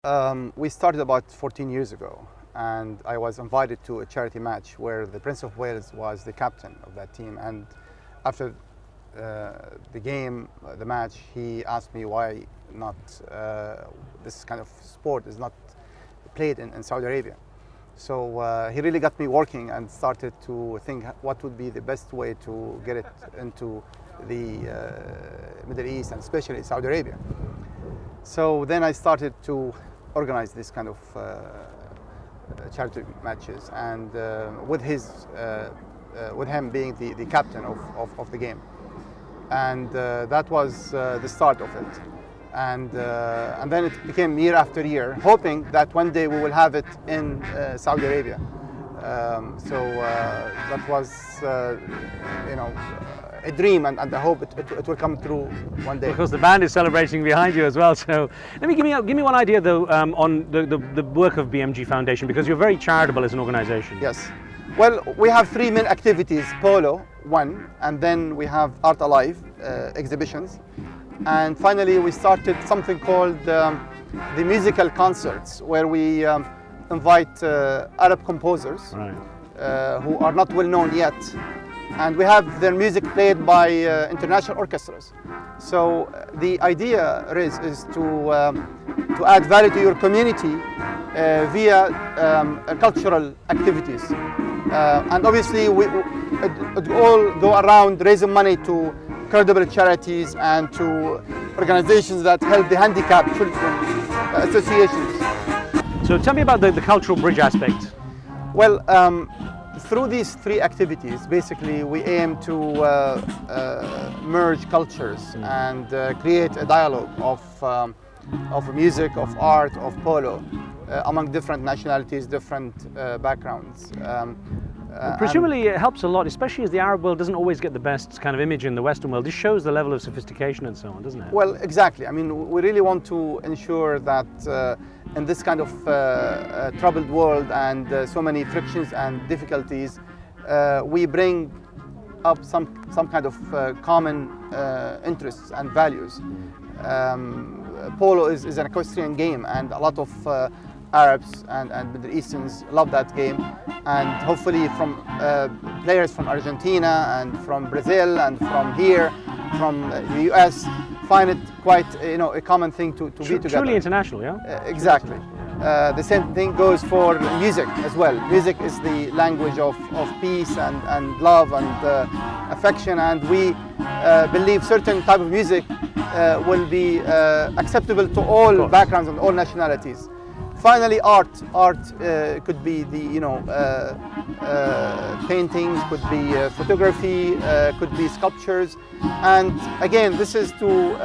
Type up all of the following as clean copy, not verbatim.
We started about 14 years ago, and I was invited to a charity match where the Prince of Wales was the captain of that team. And after the game, the match, he asked me why not this kind of sport is not played in Saudi Arabia. So he really got me working and started to think what would be the best way to get it into the Middle East and especially Saudi Arabia. So then I started to organize this kind of charity matches, and with him being the captain of the game, and that was the start of it. And then it became year after year, hoping that one day we will have it in Saudi Arabia. That was, a dream, and I hope it will come true one day. Because the band is celebrating behind you as well. So let me give me one idea though on the work of BMG Foundation, because you're very charitable as an organization. Yes. Well, we have three main activities: polo, one, and then we have Art Alive exhibitions, and finally we started something called the musical concerts, where we invite Arab composers, right, who are not well known yet, and we have their music played by international orchestras. So the idea is to add value to your community via cultural activities, and obviously it all go around raising money to credible charities and to organizations that help the handicapped children, associations. So tell me about the cultural bridge aspect. Well, through these three activities, basically we aim to merge cultures and create a dialogue of music, of art, of polo among different nationalities, different backgrounds. Presumably it helps a lot, especially as the Arab world doesn't always get the best kind of image in the Western world. This shows the level of sophistication and so on, doesn't it? Well, exactly. I mean, we really want to ensure that in this kind of troubled world and so many frictions and difficulties, we bring up some kind of common interests and values. Polo is an equestrian game, and a lot of Arabs and Middle Easterns love that game, and hopefully from players from Argentina and from Brazil and from here, from the US, find it quite a common thing to be together. Truly international, yeah? Exactly. The same thing goes for music as well. Music is the language of peace and love and affection, and we believe certain type of music will be acceptable to all backgrounds and all nationalities. Finally, art could be the paintings, could be photography, could be sculptures, and again, this is to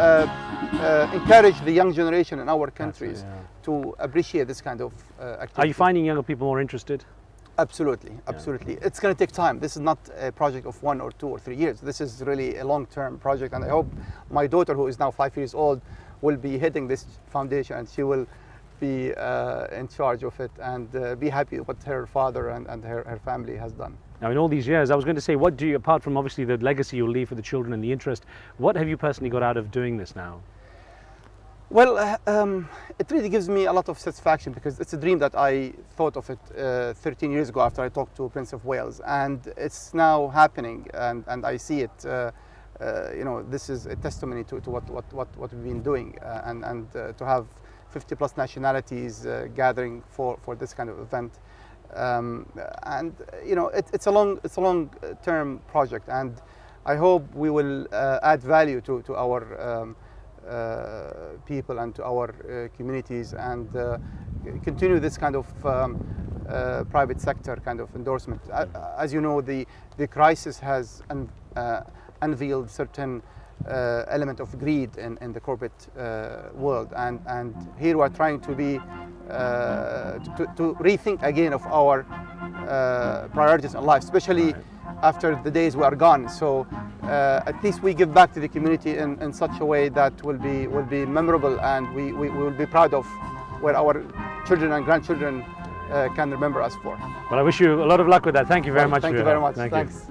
encourage the young generation in our countries to appreciate this kind of activity. Are you finding younger people more interested? Absolutely, absolutely. Yeah. It's going to take time. This is not a project of 1 or 2 or 3 years. This is really a long-term project, and I hope my daughter, who is now 5 years old, will be heading this foundation, and she will be in charge of it and be happy with what her father and her family has done. Now, in all these years, I was going to say, what do you, apart from obviously the legacy you'll leave for the children and the interest, what have you personally got out of doing this now? Well, it really gives me a lot of satisfaction, because it's a dream that I thought of it 13 years ago after I talked to Prince of Wales, and it's now happening, and I see it. This is a testimony to what we've been doing, and to have 50 plus nationalities gathering for this kind of event, it's a long-term project, and I hope we will add value to our people and to our communities, and continue this kind of private sector kind of endorsement. As you know, the crisis has unveiled certain element of greed in the corporate world, and here we are trying to be to rethink again of our priorities in life, especially after the days we are gone. So at least we give back to the community in such a way that will be memorable, and we will be proud of where our children and grandchildren can remember us for. Well, I wish you a lot of luck with that. Thank you very much. Thank you very much. Thanks.